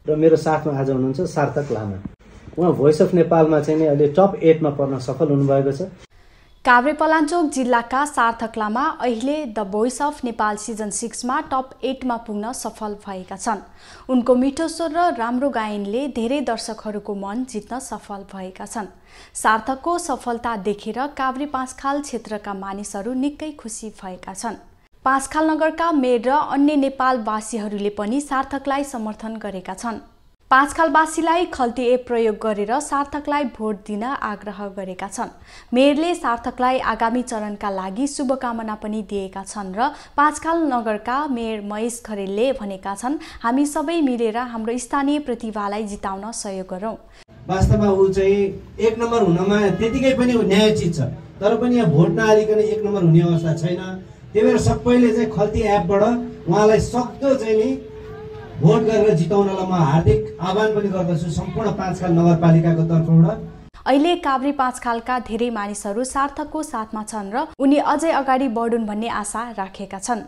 र मेरो साथमा आज हुनुहुन्छ सार्थक लामा। उहाँ भोइस अफ नेपालमा चाहिँ नि अहिले टप 8 मा पर्न सफल हुनुभएको छ। काभ्रेपलाञ्चोक जिल्लाका सार्थक लामा अहिले the voice of Nepal season 6 मा टप 8 मा पुग्न सफल भएका छन्। उनको मिठो स्वर र राम्रो गायनले धेरै दर्शकहरूको मन जित्न सफल भएका छन्। सार्थकको सफलता देखेर काभ्रे पाँचखाल क्षेत्रका मानिसहरू निकै खुसी भएका छन्। पाँचखाल नगरका मेयर र अन्य नेपालवासीहरूले पनि सार्थकलाई समर्थन गरेका छन्। पाँचखालवासीलाई खल्ती एप प्रयोग गरेर सार्थकलाई भोट दिन आग्रह गरेका छन्। मेयरले सार्थकलाई आगामी चरणका लागि शुभकामना पनि दिएका छन् र पाँचखाल नगरका मेयर महेश खरेलले भनेका छन्, हामी सबै मिलेर हाम्रो स्थानीय प्रतिभालाई जिताउन सहयोग गरौँ। वास्तवमा ऊ चाहिँ 1 नम्बर हुनमा त्यतिकै पनि न्यायोचित छ, तर पनि यहाँ भोट नहालिकन 1 नम्बर हुने अवस्था छैन। त्यही भएर सबैले चाहिँ खल्ती एपबाट उहाँलाई सक्दो चाहिँ नि भोट गरेर जिताउनलाई म हार्दिक आह्वान पनि गर्दछु सम्पूर्ण पाँचखाल नगरपालिकाको तर्फबाट। अहिले काभ्रे पाँचखालका धेरै मानिसहरू सार्थकको साथमा छन् र उनी अझै अगाडि बढुन् भन्ने आशा राखेका छन्।